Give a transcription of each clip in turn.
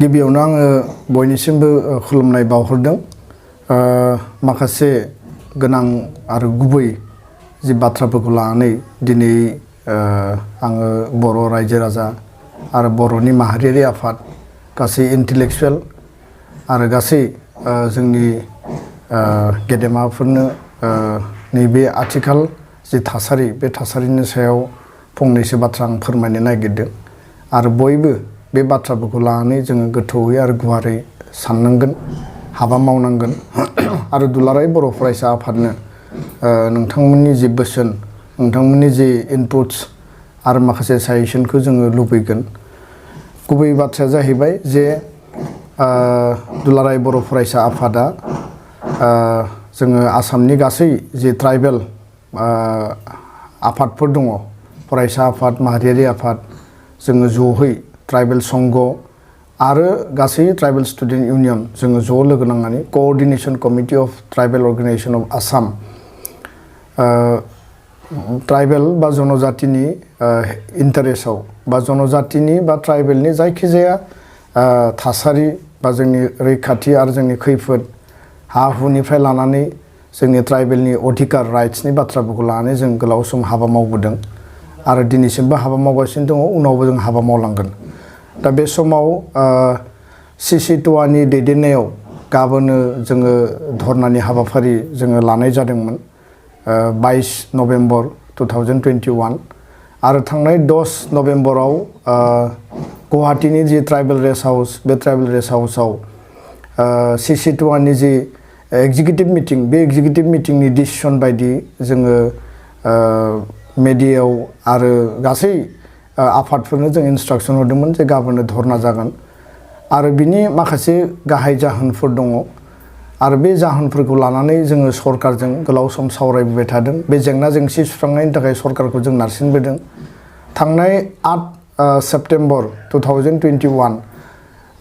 गिबियावनो आङो बयनिसिमबो खुलुमनाय बावहरदों माखासे गोनां आरो गुबै जि बाथ्राफोरखौ लानानै दिनै आङो बर' रायजो राजा आरो बर'नि माहारियारि आफाद गासै इन्टेलेक्चुवेल आरो गासै जोंनि गेदेमाफोरनो नैबे आथिखाल जि थासारि बे थासारिनि सायाव फंनैसो बाथ्रा आं फोरमायनो नागिरदों आरो बयबो बे बाथ्राफोरखौ लानानै जोङो गोथौयै आरो गुवारै साननांगोन हाबा मावनांगोन आरो दुलाराय बर' फरायसा आफादनो नोंथांमोननि जि बोसोन नोंथांमोननि जि इनपुट्स आरो माखासे साजेसनखौ जोङो लुबैगोन गुबै बाथ्राया जाहैबाय जे दुलाराय बर' फरायसा आफादा जोङो आसामनि गासै जि ट्राइबेल आफादफोर दङ फरायसा आफाद माहारियारि आफाद जोङो ज'है ट्राइबेल संघ आरो गासै ट्राइबेल स्टुडेन्ट इउनियन जोङो ज' लोगो नांनानै coordination committee of tribal organisation of Assam tribal बा जनजातिनि इन्टारेस्टआव बा जनजातिनि बा ट्राइबेलनि जायखिजाया थासारि बा जोंनि रैखाथि आरो जोंनि खैफोद हा हुनिफ्राय लानानै जोंनि ट्राइबेलनि अधिकार राइट्सनि बाथ्राफोरखौ लानानै जों गोलाव सम हाबा मावबोदों आरो दिनैसिमबो हाबा मावगासिनो दङ उनावबो जों हाबा मावलांगोन दा बे समाव CC2नि दैदेननायाव गाबोनो जोङो धर्नानि हाबाफारि जोङो लानाय जादोंमोन 22 नभेम्बर 2021 आरो थांनाय 10 नभेम्बराव गुवाहाटीनि जि ट्राइबेल रेस्ट हाउस बे ट्राइबेल रेस्ट हाउसआव CC2नि जि एग्जिकिउटिभ मिटिं बे एग्जिकिउटिभ मिटिंनि डिसिसन बायदि जोङो मेडियायाव आरो गासै आफादफोरनो जों इन्सट्राक्सन हरदोंमोन जे गाबोनो धर्ना जागोन आरो बिनि माखासे गाहाय जाहोनफोर दङ आरो बे जाहोनफोरखौ लानानै जोङो सरकारजों गोलाव सम सावरायबोबाय थादों बे जेंना जेंसि सुस्रांनायनि थाखाय सरकारखौ जों नारसिनबोदों थांनाय 8 सेप्टेम्बर 2021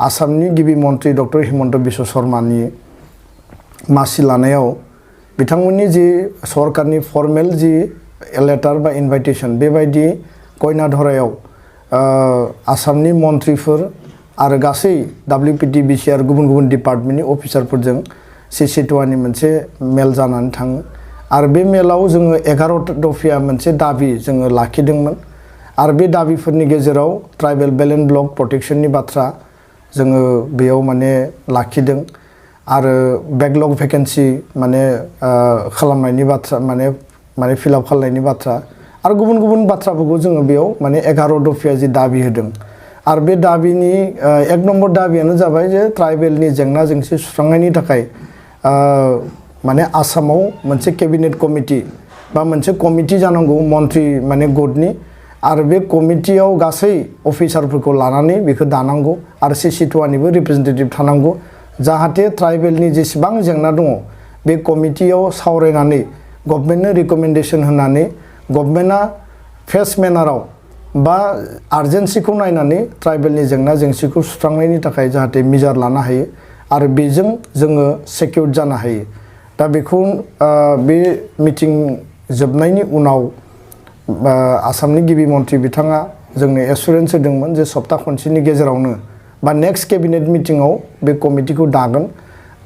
आसामनि गिबि मन्त्रि डक्टर हिमन्त बिश्व शर्मानि मासि लानायाव बिथांमोननि जि सरकारनि फर्मेल जि लेटार बा इनभाइटेसन बेबायदि कयनाधरायाव आसामनि मन्थ्रिफोर आरो गासै WPTBC आरो गुबुन गुबुन डिपार्टमेन्टनि अफिसारफोरजों CC2नि मोनसे मेल जानानै थाङो आरो बे मेलाव जोङो 11 दफिया मोनसे दाबि जोङो लाखिदोंमोन आरो बे दाबिफोरनि गेजेराव ट्राइबेल बेलेन ब्लक प्रटेक्शननि बाथ्रा जोङो बेयाव माने लाखिदों आरो बेकलग भेकेन्सि माने खालामनायनि बाथ्रा माने फिलआप खालामनायनि बाथ्रा आरो गुबुन गुबुन बाथ्राफोरखौ जोङो बेयाव माने 11 दफिया जि दाबि होदों आरो बे दाबिनि 1 नम्बर दाबियानो जाबाय जे ट्राइबेलनि जेंना जेंसि सुस्रांनायनि थाखाय माने आसामाव मोनसे केबिनेट कमिटि बा मोनसे कमिटि जानांगौ मन्त्रि माने गटनि आरो बे कमिटियाव गासै अफिसारफोरखौ लानानै बेखौ दानांगौ आरो CC2निबो रिप्रेजेन्टेटिभ थानांगौ जाहाथे ट्राइबेलनि जेसेबां जेंना दङ बे कमिटियाव सावरायनानै गभर्नमेन्टनो रिकमेन्डेसन होनानै गभर्नमेन्टआ फेस्ट मेनाराव बा आर्जेन्सिखौ नायनानै ट्राइबेलनि जेंना जेंसिखौ सुस्रांनायनि थाखाय जाहाथे मिजार लानो हायो आरो बेजों जोङो सेक्युर्ड जानो हायो दा बेखौ बे मिटिं जोबनायनि उनाव आसामनि गिबि मन्थ्रि बिथाङा जोंनो एसुरेन्स होदोंमोन जे सप्ता खनसेनि गेजेरावनो बा नेक्स्ट केबिनेट मिटिङाव बे कमिटिखौ दागोन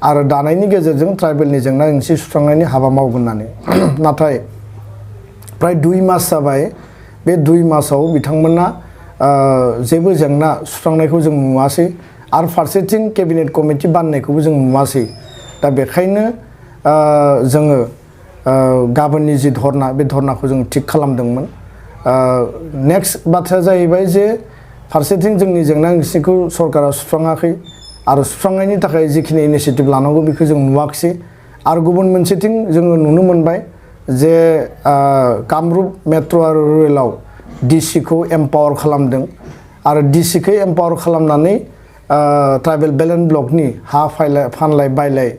आरो दानायनि गेजेरजों ट्राइबेलनि जेंना जेंसि सुस्रांनायनि हाबा मावगोन होननानै नाथाय प्राय 2 मास जाबाय बे 2 मासाव बिथांमोना जेबो जेंना सुस्रांनायखौ जों नुवासै आरो फारसेथिं केबिनेट कमिटि बाननायखौबो जों नुवासै दा बेखायनो जोङो गाबोननि जि धर्ना बे धर्नाखौ जों थिग खालामदोंमोन नेक्स्ट बाथ्राया जाहैबाय जे फारसेथिं जोंनि जेंना जेंसिखौ सरकारा सुस्राङाखै आरो सुस्रांनायनि थाखाय जिखिनि इनिशिएटिभ लानांगौ बेखौ जों नुवाखिसै आरो गुबुन मोनसेथिं जोङो नुनो मोनबाय जे कामरुप मेट्र' आरो रुरेलाव DCखौ एम्पावार खालामदों आरो DCखौ एम्पावार खालामनानै ट्राइबेल बेलेन ब्लकनि हा फानलाय बायलाय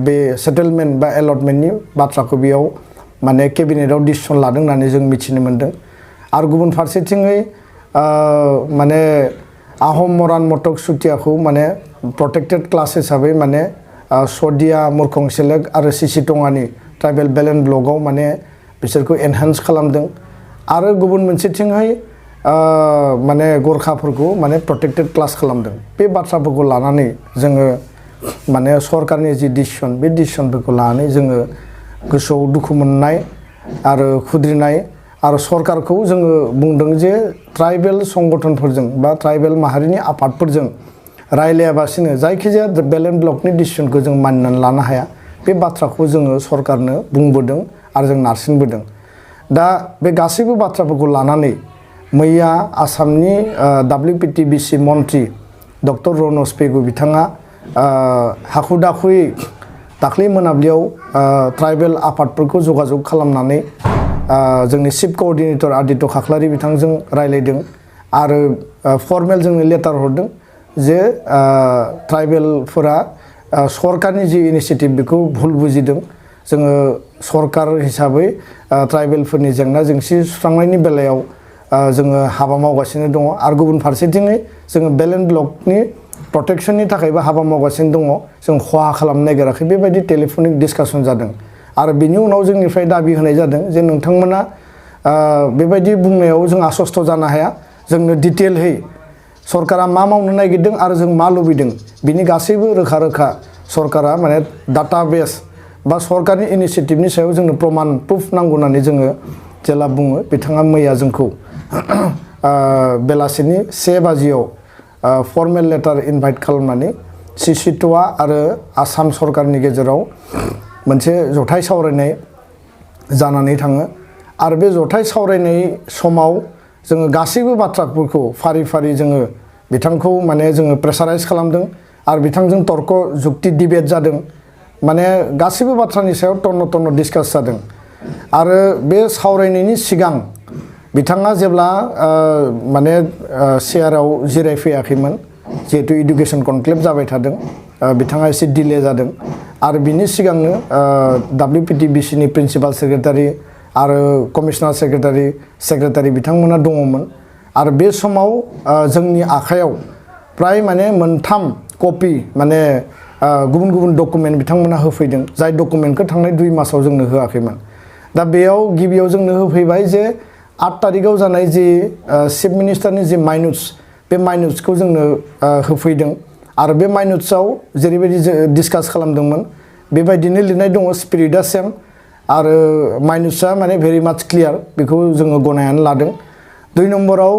बे सेटेलमेन्ट बा एलटमेन्टनि बाथ्राखौ बेयाव माने केबिनेटआव डिसिसन लादों होननानै जों मिथिनो मोन्दों आरो गुबुन फारसेथिङै माने आहम मरान मटक सुतियाखौ माने प्रटेक्टेड क्लास हिसाबै माने सदिया मुरखं सेलेक आरो CC2नि ट्राइबेल बेलेन ब्लकआव माने बिसोरखौ एनहान्स खालामदों आरो गुबुन मोनसेथिंहाय माने गरखाफोरखौ माने प्रटेक्टेड क्लास खालामदों बे बाथ्राफोरखौ लानानै जोङो माने सरकारनि जि डिसिसन बे डिसिसनफोरखौ लानानै जोङो गोसोआव दुखु मोननाय आरो खुद्रिनाय आरो सरकारखौ जोङो बुंदों जे ट्राइबेल संगठनफोरजों बा ट्राइबेल माहारिनि आफादफोरजों रायलायाबासिनो जायखिजाया बेलेन्ट ब्लकनि डिसिसनखौ जों मानिनानै लानो हाया बे बाथ्राखौ जोङो सरकारनो बुंबोदों आरो जों नारसिनबोदों दा बे गासैबो बाथ्राफोरखौ लानानै मैया आसामनि WPTBC मन्त्रि डक्टर रनज पेगु बिथाङा हाखु दाखुयै दाख्लै मोनाबिलियाव ट्राइबेल आफादफोरखौ जगाजग खालामनानै जोंनि चिफ कअर्डिनेटर आदित्य खाख्लारि बिथांजों रायलायदों आरो फर्मेल जोंनो लेटार हरदों जे ट्राइबेलफोरा सरकारनि जि इनिशिएटिभ बेखौ भुल बुजिदों जोङो सरकार हिसाबै ट्राइबेलफोरनि जेंना जेंसि सुस्रांनायनि बेलायाव जोङो हाबा मावगासिनो दङ आरो गुबुन फारसेथिङै जोङो बेलेन्ट ब्लकनि प्रटेक्शननि थाखायबो हाबा मावगासिनो दङ जों खहा खालामनो नागिराखै बेबायदि टेलिफनिक डिसकासन जादों आरो बिनि उनाव जोंनिफ्राय दाबि होनाय जादों जे नोंथांमोना बेबायदि बुंनायाव जों आसस्त जानो हाया जोंनो डिटेलहै सरकारा मा मावनो नागिरदों आरो जों मा लुबैदों बिनि गासैबो रोखा रोखा सरकारा माने डाटाबेस बा सरकारनि इनिशिएटिभनि सायाव जोंनो प्रमाण प्रुफ नांगौ होननानै जोङो जेला बुङो बिथाङा मैया जोंखौ बेलासिनि 1 बाजियाव फर्मेल लेटार इनभाइट खालामनानै सिसिट'आ आरो आसाम सरकारनि गेजेराव मोनसे जथाय सावरायनाय जानानै थाङो आरो बे जथाय सावरायनाय समाव जोङो गासैबो बाथ्राफोरखौ फारि फारि जोङो बिथांखौ माने जोङो प्रेसाराइज खालामदों आरो बिथांजों तर्क जुक्ति डिबेट जादों माने गासैबो बाथ्रानि सायाव टन्न डिसकास जादों आरो बे सावरायनायनि सिगां बिथाङा जेब्ला माने चेयाराव जिरायफैयाखैमोन जिहेतु इडुकेसन कनक्लेभ जाबाय थादों बिथाङा एसे डिले जादों आरो बिनि सिगांनो WPTBC नि प्रिन्सिपाल सेक्रेटारि आरो कमिशनार सेक्रेटारि बिथांमोना दङमोन आरो बे समाव जोंनि आखायाव प्राय माने 3 कपि माने गुबुन गुबुन डकुमेन्ट बिथांमोना होफैदों जाय डकुमेन्टखौ थांनाय 2 मासाव जोंनो होआखैमोन दा बेयाव गिबियाव जोंनो होफैबाय जे 8 तारिखाव जानाय जि चिफ मिनिस्टारनि जि माइनुट्स बे माइनुट्सखौ जोंनो होफैदों आरो बे माइनुट्सआव जेरैबायदि डिसकास खालामदोंमोन बेबायदिनो लिरनाय दङ स्पिरिटआ सेम आरो माइनुट्सआ माने भेरि माच क्लियार बेखौ जोङो गनायनानै लादों 2 नम्बराव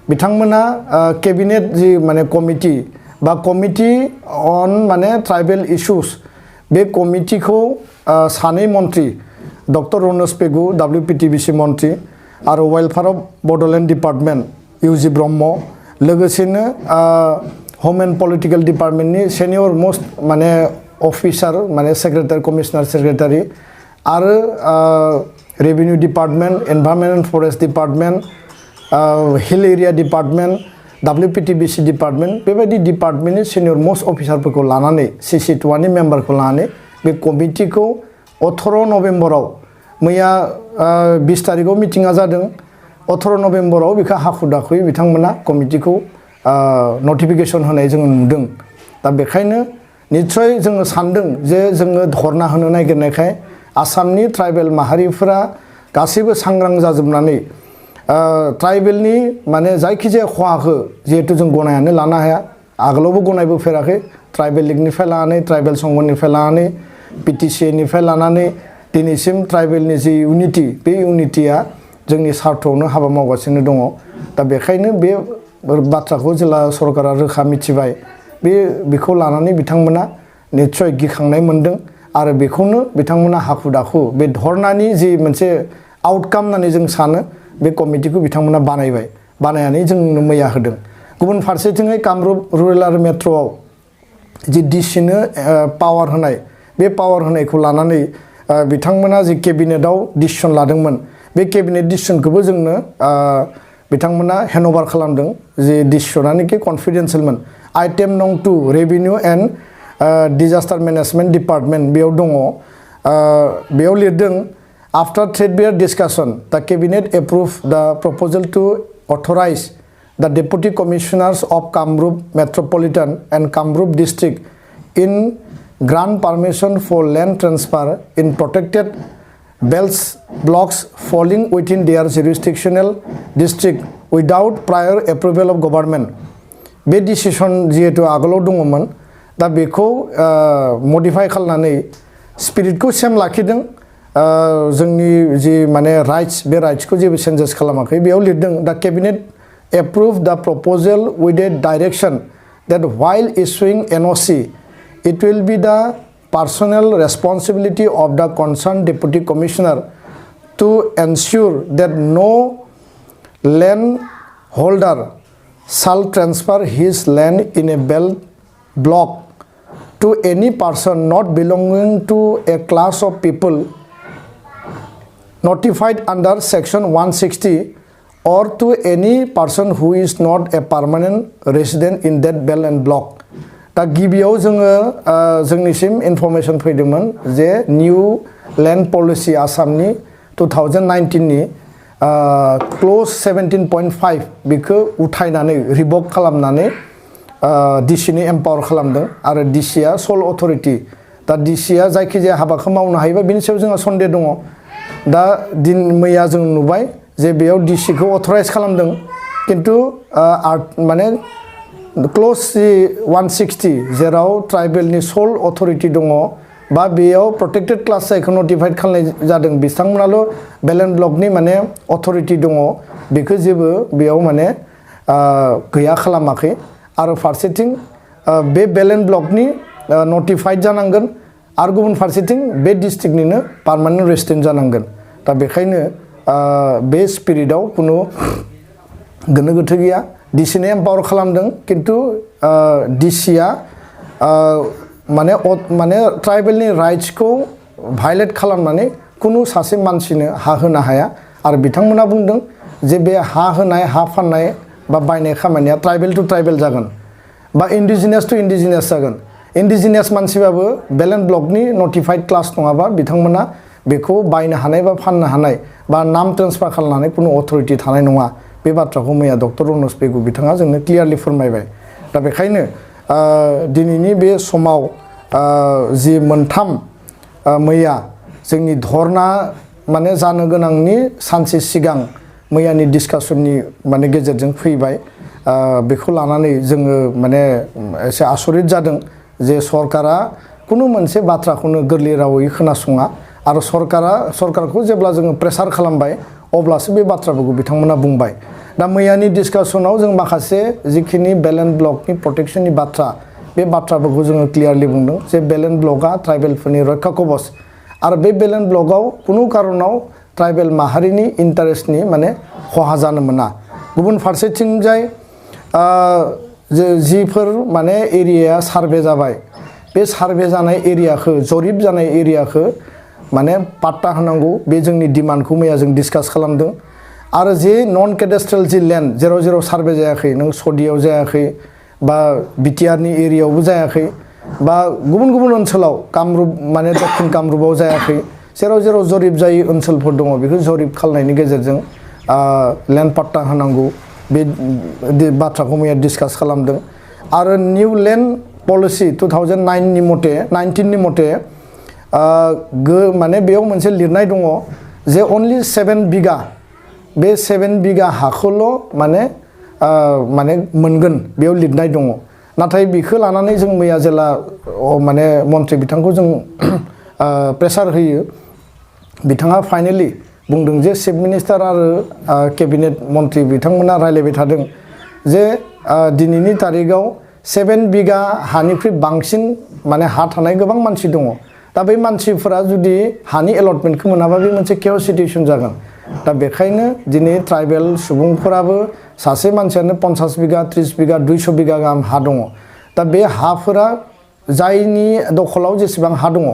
बिथांमोना केबिनेट जि माने कमिटि बा कमिटि अन माने ट्राइबेल इश्यूज बे कमिटिखौ 2 मन्त्रि डक्टर रनज पेगु WPTBC मन्त्रि आरो welfare of Bodoland department UG Brahma लोगोसेनो होम एन्ड पलिटिकेल डिपार्टमेन्टनि सेनियर मोस्ट माने अफिसार माने सेक्रेटारि कमिशनार सेक्रेटारि आरो revenue department environment and forest department hill area department WPTBC department बेबायदि डिपार्टमेन्टनि सेनियर मोस्ट अफिसारफोरखौ लानानै सिसिट'आनि मेम्बारखौ लानानै बे कमिटिखौ 18 नभेम्बराव मैया 20 तारिखाव मिटिङा जादों 18 नभेम्बराव बेखौ हाखु दाखुयै बिथांमोना कमिटिखौ नटिफिकेसन होनाय जोङो नुदों दा बेखायनो निश्चय जोङो सानदों जे जोङो धरना होनो नागिरनायखाय आसामनि ट्राइबेल माहारिफोरा गासैबो सांग्रां जाजोबनानै ट्राइबेलनि माने जायखिजाया खहाखौ जिहेतु जों गनायनानै लानो हाया आगोलावबो गनायबोफेराखै ट्राइबेल लिगनिफ्राय लानानै ट्राइबेल संघनिफ्राय लानानै PTCA निफ्राय लानानै दिनैसिम ट्राइबेलनि जि इउनिटि बे इउनिटिया जोंनि सार्थआवनो हाबा मावगासिनो दङ दा बेखायनो बे बाथ्राखौ जेला सरकारा रोखा मिथिबाय बेखौ लानानै बिथांमोना निश्चय गिखांनाय मोनदों आरो बेखौनो बिथांमोना हाखु दाखु बे धरनानि जि मोनसे आउटकाम होननानै जों सानो बे कमिटिखौ बिथांमोना बानायनानै जोंनो मैया होदों गुबुन फारसेथिङै कामरुप रुरेल आरो मेट्र'आव जि डिसिनो पावार होनाय बे पावार होनायखौ लानानै बिथांमोना जि केबिनेटआव डिसिसन लादोंमोन बे केबिनेट डिसिसनखौबो जोंनो बिथांमोना हेन्डअभार खालामदों जि डिसिसनानोखि कनफिडेन्सियेलमोन आइटेम नं 2 revenue and disaster management department बेयाव दङ बेयाव लिरदों after threadbare discussion the cabinet approve the proposal to authorise the deputy commissioners of Kamrup metropolitan and Kamrup district in grant permission for land transfer in protected belts blocks falling within their jurisdictional district without prior approval of government बे decision जिहेतु आगोलाव दङमोन दा बेखौ modify खालामनानै स्पिरिटखौ same लाखिदों जोंनि जि माने राइट्स बे राइट्सखौ जेबो चेन्जेस खालामाखै बेयाव लिरदों दा cabinet approved the proposal with a direction that while issuing NOC it will be the personal responsibility of the concerned deputy commissioner to ensure that no landholder shall transfer his land in a belt block to any person not belonging to a class of people notified under section 160 or to any person who is not a permanent resident in that belt and block दा गिबियाव जोङो जोंनिसिम information फैदोंमोन जे new land policy आसामनि 2019 नि क्ल'ज 17.5 बेखौ उथायनानै रिभक खालामनानै डिसिनि empower खालामदों आरो डिसिया सल अथरिटि दा डिसिया जायखिजाया हाबाखौ मावनो हायोबा बिनि सायाव जोंहा सन्देह दङ दा मैया जों नुबाय जे बेयाव डिसिखौ अथराइज खालामदों किन्तु माने क्ल'ज 160 जेराव ट्राइबेलनि सल अथरिटि दङ बा बेयाव प्रोटेक्टेड क्लास जायखौ नटिफाइड खालामनाय जादों बिथांमोनाल' बेलेन्स ब्लकनि माने अथरिटि दङ बेखौ जेबो बेयाव माने गैया खालामाखै आरो फारसेथिं बे बेलेन्स ब्लकनि नटिफाइड जानांगोन आरो गुबुन फारसेथिं बे डिस्ट्रिक्टनिनो पार्मानेन्ट रेसिडेन्ट जानांगोन दा बेखायनो बे स्पिरिटआव कुनु गोनो गोथो गैया डिसिनि एम्पावर खालामदों किन्तु डिसिया माने ट्राइबेलनि राइट्सखौ भायलेट खालामनानै कुनु सासे मानसिनो हा होनो हाया आरो बिथांमोना बुंदों जे बे हा होनाय हा फाननाय बा बायनाय खामानिया ट्राइबेल टु ट्राइबेल जागोन बा इन्डिजिनियास टु इन्डिजिनियास जागोन इन्डिजिनियास मानसिबाबो बेलेन्स ब्लकनि नटिफाइड क्लास नङाबा बिथांमोना बेखौ बायनो हानाय बा फाननो हानाय बा नाम ट्रेन्सफार खालामनानै कुनु अथरिटि थानाय नङा बे बाथ्राखौ मैया डक्टर रनज पेगु बिथाङा जोंनो क्लियारलि फोरमायबाय दा बेखायनो दिनैनि बे समाव जि मोनथाम मैया जोंनि धरना माने जानो गोनांनि सानसे सिगां मैयानि डिसकासननि माने गेजेरजों फैबाय बेखौ लानानै जोङो माने एसे आसरित जादों जे सरकारा कुनु मोनसे बाथ्राखौनो गोरलै रावै खोनासङा आरो सरकारखौ जेब्ला जोङो प्रेसार खालामबाय अब्लासो बे बाथ्राफोरखौ बिथांमोना बुंबाय दा मैयानि डिसकासनाव जों माखासे जिखिनि बेलेन्स ब्लकनि प्रटेक्शननि बाथ्रा बे बाथ्राफोरखौ जोङो क्लियारलि बुंदों जे बेलेन्स ब्लकआ ट्राइबेलफोरनि रैखा कवच आरो बे बेलेन्स ब्लकआव कुनु कारनाव ट्राइबेल माहारिनि इन्टारेस्टनि माने खहा जानो मोना गुबुन फारसेथिंजाय जिफोर माने एरियाया सार्भे जाबाय बे सार्भे जानाय एरियाखौ जरिब जानाय एरियाखौ माने पाट्टा होनांगौ बे जोंनि डिमान्डखौ मैया जों डिसकास खालामदों आरो जे नन केडेस्ट्रेल जि लेन्ड जेराव जेराव सार्भे जायाखै नों सदियाव जायाखै बा बिटिआरनि एरियायावबो जायाखै बा गुबुन गुबुन ओनसोलाव कामरुप माने दक्षिण कामरुपाव जायाखै जेराव जेराव जरिब जायै ओनसोलफोर दङ बेखौ जरिब खालामनायनि गेजेरजों लेन्ड पाट्टा होनांगौ बे बाथ्राखौ मैया डिसकास खालामदों आरो निउ लेन्ड पलिसि 19 नि मथे माने बेयाव मोनसे लिरनाय दङ जे अनलि 7 बिगा बे 7 बिगा हाखौल' माने मोनगोन बेयाव लिरनाय दङ नाथाय बेखौ लानानै जों मैया जेला माने मन्थ्रि बिथांखौ जों प्रेसार होयो बिथाङा फाइनेलि बुंदों जे चिफ मिनिस्टार आरो केबिनेट मन्थ्रि बिथांमोना रायलायबाय थादों जे दिनैनि तारिखआव 7 बिगा हानिख्रुइ बांसिन माने हा थानाय गोबां मानसि दङ दा बै मानसिफोरा जुदि हानि एलटमेन्टखौ मोनाबा बे मोनसे केअस सिटुएसन जागोन दा बेखायनो दिनै ट्राइबेल सुबुंफोराबो सासे मानसियानो 50 बिगा 30 बिगा 200 बिगा गाहाम हा दङ दा बे हाफोरा जायनि दखलाव जेसेबां हा दङ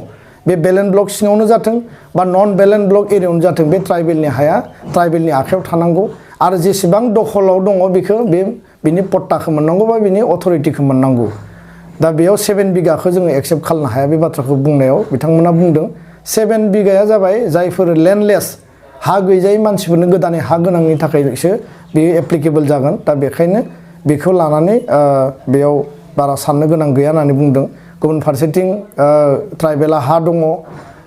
बे बेलेन्स ब्लक सिङावनो जाथों बा नन बेलेन्स ब्लक एरियायावनो जाथों बे ट्राइबेलनि हाया ट्राइबेलनि आखायाव थानांगौ आरो जेसेबां दखलाव दङ बेखौ बिनि पट्टाखौ मोननांगौ बा बिनि अथरिटिखौ मोननांगौ दा बेयाव 7 बिगाखौ जोङो एक्सेप्ट खालामनो हाया बे बाथ्राखौ बुंनायाव बिथांमोना बुंदों 7 बिगाया जाबाय जायफोर लेन्डलेस हा गैजायै मानसिफोरनो गोदानै हा गोनांनि थाखायसो बेयो एप्लिकेबल जागोन दा बेखायनो बेखौ लानानै बेयाव बारा साननो गोनां गैया होननानै बुंदों गुबुन फारसेथिं ट्राइबेला हा दङ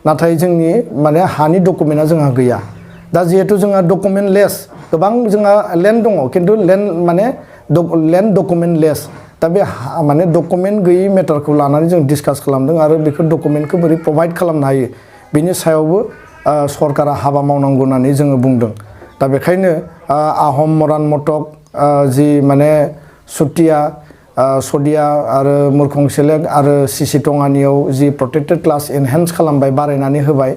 नाथाय जोंनि माने हानि डकुमेन्टआ जोंहा गैया दा जिहेतु जोंहा डकुमेन्ट लेस गोबां जोंहा लेन्ड दङ खिन्थु लेन्ड माने लेन्ड डकुमेन्ट लेस दा बे माने डकुमेन्ट गैयै मेटारखौ लानानै जों डिसकास खालामदों आरो बेखौ डकुमेन्टखौ बोरै प्रभाइड खालामनो हायो बिनि सायावबो सरकारा हाबा मावनांगौ होननानै जोङो बुंदों दा बेखायनो आहम मरान मटक जि माने सुतिया सदिया आरो मुरखं सेलेक आरो सिसि टङानियाव जि प्रटेक्टेड क्लास एनहेन्स खालामबाय बारायनानै होबाय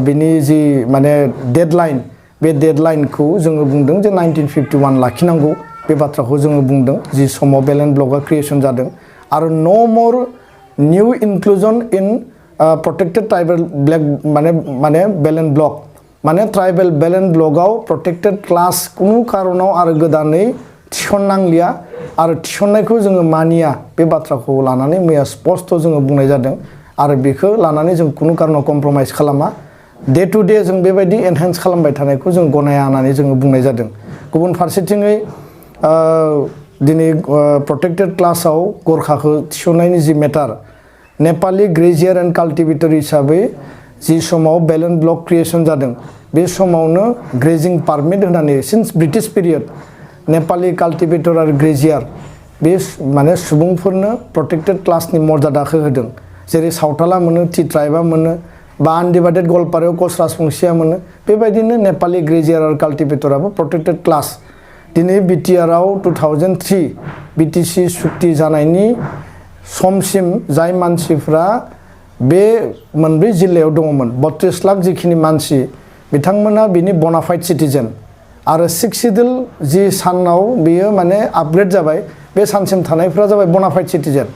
बिनि जि माने डेडलाइन बे डेडलाइनखौ जोङो बुंदों जे 1951 लाखिनांगौ बे बाथ्राखौ जोङो बुंदों जि समाव बेलेन्ड ब्लकआ क्रिएसन जादों आरो नो मोर निउ इनक्लुजन इन प्रटेक्टेड ट्राइबेल ब्लेक माने बेलेन्ड ब्लक माने ट्राइबेल बेलेन्ड ब्लकआव प्रटेक्टेड क्लास कुनु कारनाव आरो गोदानै थिसननांलिया आरो थिसननायखौ जोङो मानिया बे बाथ्राखौ लानानै मैया स्पष्ट जोङो बुंनाय जादों आरो बेखौ लानानै जों कुनु कारनाव कमप्रमाइज खालामा डे टु डे जों बेबायदि एनहेन्स खालामबाय थानायखौ जों गनाया होननानै जोङो बुंनाय जादों गुबुन फारसेथिङै दिनै प्रटेक्टेड क्लासाव गरखाखौ थिसननायनि जि मेटार नेपाली ग्रेजियार एन्ड काल्टिभेटर हिसाबै जि समाव बेलेन्ड ब्लक क्रिएसन जादों बे समावनो ग्रेजिं पारमिट होनानै since British period Nepali cultivator आरो ग्रेजियार बे माने सुबुंफोरनो प्रटेक्टेड क्लासनि मर्यादाखौ होदों जेरै सावथाला मोनो टि ट्राइबा मोनो बा आनडिभाइडेड गवालपारायाव कच राजबंसिया मोनो बेबायदिनो नेपाली ग्रेजियार आरो काल्टिभेटराबो प्रटेक्टेड क्लास दिनै बिटिआरआव 2003 बिटिसि सुक्ति जानायनि समसिम जाय मानसिफ्रा बे मोनब्रै जिल्लायाव दङमोन 32 लाख जिखिनि मानसि बिथांमोना बिनि बनाफाइड सिटिजेन आरो 6 सिडुल जि सानाव बेयो माने आपग्रेड जाबाय बे सानसिम थानायफ्रा जाबाय बनाफाइड सिटिजेन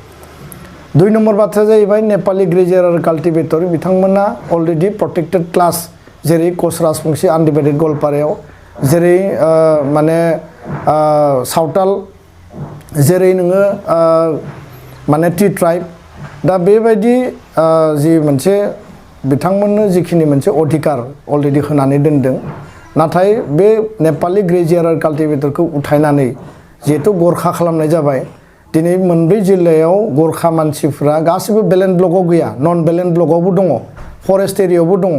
2 नम्बर बाथ्राया जाहैबाय नेपाली ग्रेजियार आरो काल्टिभेटर बिथांमोना अलरेडि प्रटेक्टेड क्लास जेरै कच राजबंसि आनडिभाइडेड गवालपारायाव जेरै माने सावताल जेरै नोङो माने टि ट्राइब दा बेबायदि जि मोनसे बिथांमोननो जिखिनि मोनसे अधिकार अलरेडि होनानै दोनदों नाथाय बे नेपाली ग्रेजियार आरो काल्टिभेटरखौ उठायनानै जिहेतु गरखा खालामनाय जाबाय दिनै मोनब्रै जिल्लायाव गरखा मानसिफ्रा गासिबो बेलेन्ड ब्लकआव गैया नन बेलेन्ड ब्लकआवबो दङ फरेस्ट एरियायावबो दङ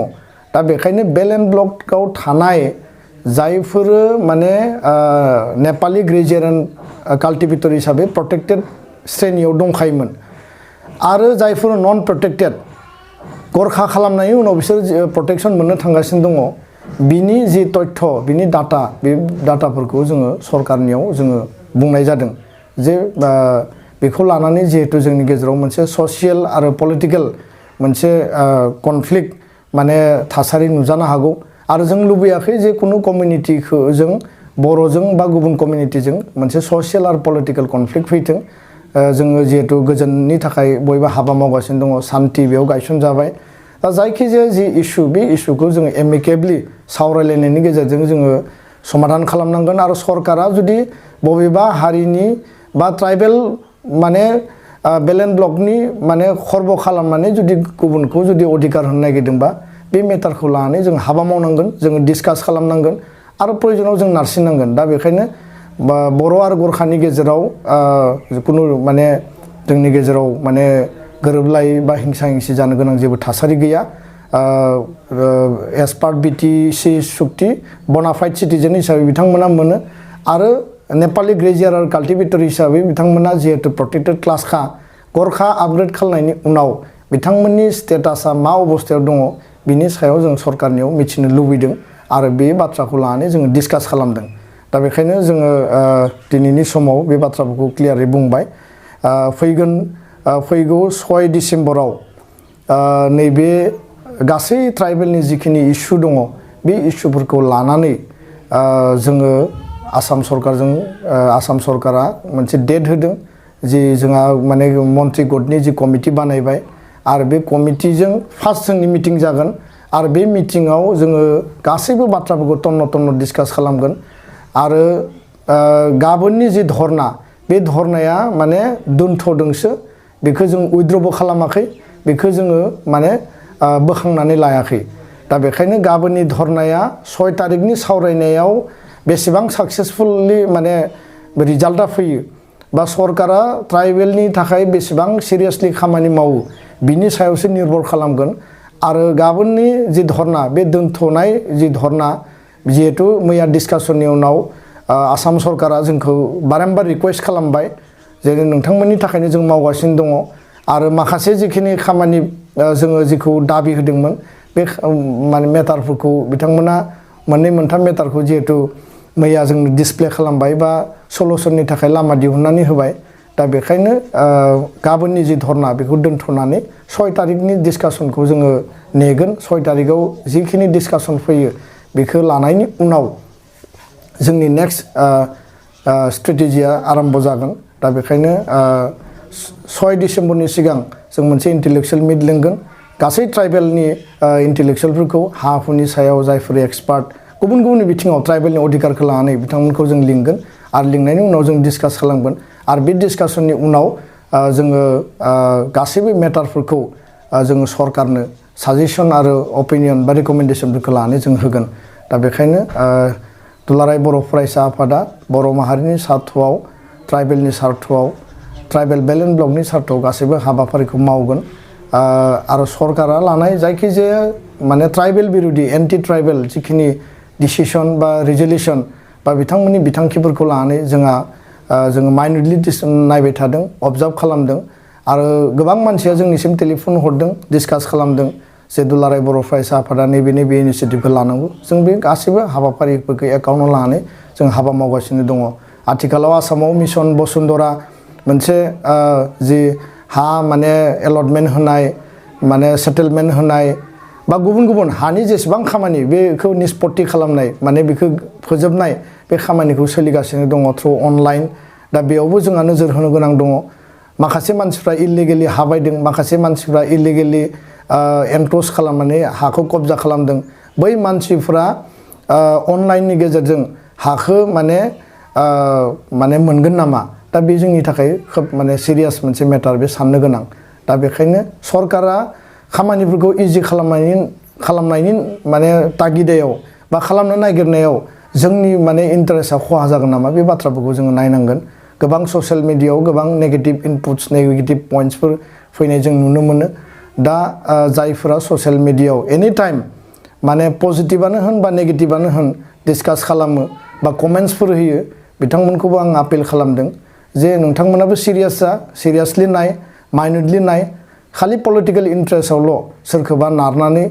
दा बेखायनो बेलेन्ड ब्लकआव थानाय जायफोरो माने नेपाली ग्रेजियार एन्ड काल्टिभेटर हिसाबै प्रटेक्टेड श्रेणियाव दंखायोमोन आरो जायफोर नन प्रटेक्टेड गरखा खालामनायनि उनाव बिसोर प्रटेक्शन मोननो थांगासिनो दङ बिनि जि तथ्य बिनि डाटा बे डाटाफोरखौ जोङो सरकारनियाव जोङो बुंनाय जादों जे बेखौ लानानै जिहेतु जोंनि गेजेराव मोनसे ससियेल आरो पलिटिकेल मोनसे कनफ्लिक्ट माने थासारि नुजानो हागौ आरो जों लुबैयाखै जे कुनु कमिउनिटिखौ जों बर'जों बा गुबुन कमिउनिटिजों मोनसे ससियेल आरो पलिटिकेल कनफ्लिक्ट फैथों जोङो जिहेतु गोजोननि थाखाय बयबो हाबा मावगासिनो दङ सान्ति बेयाव गायसनजाबाय दा जायखिजाया जि इस्यु बे इस्युखौ जोङो एमिकेबलि सावरायलायनायनि गेजेरजों जोङो समाधान खालामनांगोन आरो सरकारा जुदि बबेबा हारिनि बा ट्राइबेल माने बेलेन्ड ब्लकनि माने खर्ब खालामनानै जुदि गुबुनखौ जुदि अधिकार होनो नागिरदोंबा बे मेटारखौ लानानै जों हाबा मावनांगोन जोङो डिसकास खालामनांगोन आरो प्रयोजनाव जों नारसिननांगोन दा बेखायनो बर' आरो गरखानि गेजेराव जिखुनु माने जोंनि गेजेराव माने गोरोबलाय बा हिंसा हिंसि जानो गोनां जेबो थासारि गैया एस पार्ट बिटिसि सुक्ति बनाफाइड सिटिजेन हिसाबै बिथांमोना मोनो आरो नेपाली ग्रेजियार आरो काल्टिभेटर हिसाबै बिथांमोना जिहेतु प्रटेक्टेड क्लासखा गरखा आपग्रेड खालामनायनि उनाव बिथांमोननि स्टेटासा मा अबस्थायाव दङ बिनि सायाव जों सरकारनियाव मिथिनो लुबैदों आरो बे बाथ्राखौ लानानै जोङो डिसकास खालामदों दा बेखायनो जोङो दिनैनि समाव बे बाथ्राफोरखौ क्लियारै बुंबाय फैगौ 6 डिसेम्बराव नैबे गासै ट्राइबेलनि जिखिनि इस्यु दङ बे इस्युफोरखौ लानानै जोङो आसाम सरकारा मोनसे डेट होदों जि जोंहा माने मन्त्रि गटनि जि कमिटि बानायबाय आरो बे कमिटिजों फार्स्ट जोंनि मिटिं जागोन आरो बे मिटिङाव जोङो गासैबो बाथ्राफोरखौ तन्न डिसकास खालामगोन आरो गाबोननि जि धरना बे धरनाया माने दोनथ'दोंसो बेखौ जों उइथड्रबो खालामाखै बेखौ जोङो माने बोखांनानै लायाखै दा बेखायनो गाबोननि धरनाया 6 तारिखनि सावरायनायाव बेसेबां साक्सेसफुली माने रिजाल्टआ फैयो बा सरकारा ट्राइबेलनि थाखाय बेसेबां सिरियासलि खामानि मावो बिनि सायावसो निर्भर खालामगोन आरो गाबोननि जि धरना बे दोनथ'नाय जि धरना जिहेतु मैया डिसकासननि उनाव आसाम सरकारा जोंखौ बारम्बार रिक्वेस्ट खालामबाय जे नोंथांमोननि थाखायनो जों मावगासिनो दङ आरो माखासे जिखिनि खामानि जोङो जिखौ दाबि होदोंमोन बे माने मेटारफोरखौ बिथांमोना मोननै मोनथाम मेटारखौ जिहेतु मैया जों डिसप्ले खालामबाय बा सलुशननि थाखाय लामा दिहुननानै होबाय दा बेखायनो गाबोननि जि धरना बेखौ दोनथ'नानै 6 तारिखनि डिसकासनखौ जोङो नेगोन 6 तारिखआव जिखिनि डिसकासन फैयो बेखौ लानायनि उनाव जोंनि नेक्स्ट स्ट्रेटेजिया आरम्भ जागोन दा बेखायनो 6 डिसेम्बरनि सिगां जों मोनसे इन्टेलेक्चुयेल मिट लिंगोन गासै ट्राइबेलनि इन्टेलेक्चुयेलफोरखौ हा हुनि सायाव जायफोर एक्सपार्ट गुबुन गुबुन बिथिङाव ट्राइबेलनि अधिकारखौ लानानै बिथांमोनखौ जों लिंगोन आरो लिंनायनि उनाव जों डिसकास खालामगोन आरो बे डिसकासननि उनाव जोङो गासैबो मेटारफोरखौ जोङो सरकारनो साजेसन आरो अपिनियन बा रिकमेन्डेसनफोरखौ लानानै जों होगोन दा बेखायनो दुलाराय बर' फरायसा आफादा बर' माहारिनि सार्थआव ट्राइबेलनि सार्थआव ट्राइबेल बेल्ट एन्ड ब्लकनि सार्थआव गासैबो हाबाफारिखौ मावगोन आरो सरकारा लानाय जायखिजाया माने ट्राइबेल बिरोधी एन्टि ट्राइबेल जिखिनि डिसिसन बा रिजलिउसन बा बिथांमोननि बिथांखिफोरखौ लानानै जोङो माइन्युटलि नायबाय थादों अबजार्भ खालामदों आरो गोबां मानसिया जोंनिसिम टेलिफन हरदों डिसकास खालामदों जे दुलाराय बर' फरायसा आफादा नैबे इनिसियेटिभखौ लानांगौ जों बे गासैबो हाबाफारिफोरखौ एकाउन्टआव लानानै जों हाबा मावगासिनो दङ आथिखालाव आसामाव मिशन बसुन्धरा मोनसे जि हा माने एलटमेन्ट होनाय माने सेटेलमेन्ट होनाय बा गुबुन गुबुन हानि जेसेबां खामानि बेखौ निष्पत्ति खालामनाय माने बेखौ फोजोबनाय बे खामानिखौ सोलिगासिनो दङ थ्रु अनलाइन दा बेयावबो जोंहा नोजोर होनो गोनां दङ माखासे मानसिफ्रा इलिगेलि हा बायदों माखासे मानसिफ्रा इलिगेलि एनक्ल'ज खालामनानै हाखौ कब्जा खालामदों बै मानसिफ्रा अनलाइननि गेजेरजों हाखौ माने मोनगोन नामा दा बे जोंनि थाखाय खोब माने सिरियास मोनसे मेटार बे साननो गोनां दा बेखायनो सरकारा खामानिफोरखौ इजि खालामनायनि माने तागिदायाव बा खालामनो नागिरनायाव जोंनि माने इन्टारेस्टआ खहा जागोन नामा बे बाथ्राफोरखौ जोङो नायनांगोन गोबां ससियेल मिडियायाव गोबां नेगेटिभ इनपुट्स नेगेटिभ पइन्ट्सफोर फैनाय जों नुनो मोनो दा जायफोरा ससियेल मिडियायाव एनि टाइम माने पजिटिभानो होन बा नेगेटिभानो होन डिसकास खालामो बा कमेन्ट्सफोर होयो बिथांमोनखौबो आं आपिल खालामदों जे नोंथांमोनाबो सिरियासलि नाय माइन्युटलि नाय खालि पलिटिकेल इन्टारेस्टआवल' सोरखौबा नारनानै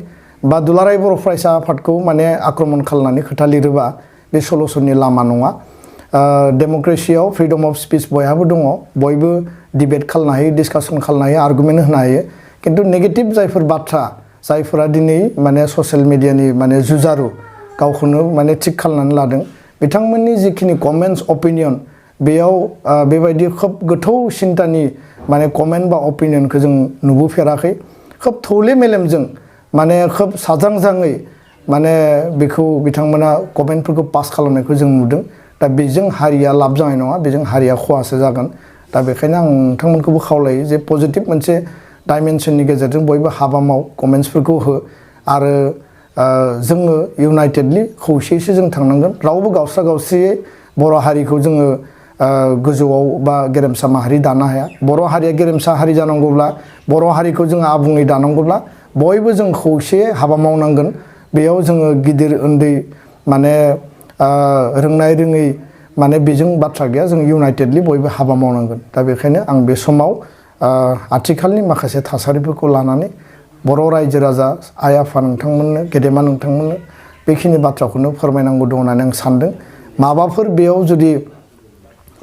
बा दुलाराय बर' फरायसा आफादखौ माने आक्रमण खालामनानै खोथा लिरोबा बे सलुशननि लामा नङा डेम'क्रेसियाव फ्रिडम अफ स्पिच बयहाबो दङ बयबो डिबेट खालामनो हायो डिसकासन खालामनो हायो आर्गुमेन्ट होनो हायो खिन्थु नेगेटिभ जायफोर बाथ्रा जायफोरा दिनै माने ससियेल मिडियानि माने जुजारु गावखौनो माने थिग खालामनानै लादों बिथांमोननि जिखिनि कमेन्ट्स अपिनियन बेयाव बेबायदि खोब गोथौ सिन्तानि माने कमेन्ट बा अपिनियनखौ जों नुबोफेराखै खोब थौले मेलेमजों माने खोब साज्रांज्राङै माने बेखौ बिथांमोना कमेन्टफोरखौ पास खालामनायखौ जों नुदों दा बेजों हारिया लाब जानाय नङा बेजों हारिया खहासो जागोन दा बेखायनो आं नोंथांमोनखौबो खावलायो जे पजिटिभ मोनसे डाइमेनसननि गेजेरजों बयबो हाबा माव कमेन्ट्सफोरखौ हो आरो जोङो इउनाइटेडलि खौसेयैसो जों थांनांगोन रावबो गावस्रा गावस्रियै बर' हारिखौ जोङो गोजौआव बा गेरेमसा माहारि दानो हाया बर' हारिया गेरेमसा हारि जानांगौब्ला बर' हारिखौ जोङो आबुङै दानांगौब्ला बयबो जों खौसेयै हाबा मावनांगोन बेयाव जोङो गिदिर उन्दै माने रोंनाय रोङै माने बेजों बाथ्रा गैया जों इउनाइटेडलि बयबो हाबा मावनांगोन दा बेखायनो आं बे समाव आथिखालनि माखासे थासारिफोरखौ लानानै बर' रायजो राजा आइ आफा नोंथांमोननो गेदेमा नोंथांमोननो बेखिनि बाथ्राखौनो फोरमायनांगौ दं होननानै आं सानदों माबाफोर बेयाव जुदि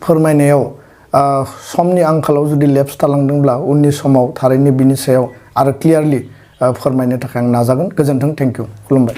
फोरमायनायाव समनि आंखालाव जुदि लेप्स थालांदोंब्ला उननि समाव थारैनो बिनि सायाव आरो क्लियारलि फोरमायनो थाखाय आं नाजागोन गोजोन्थों थेंक इउ खुलुमबाय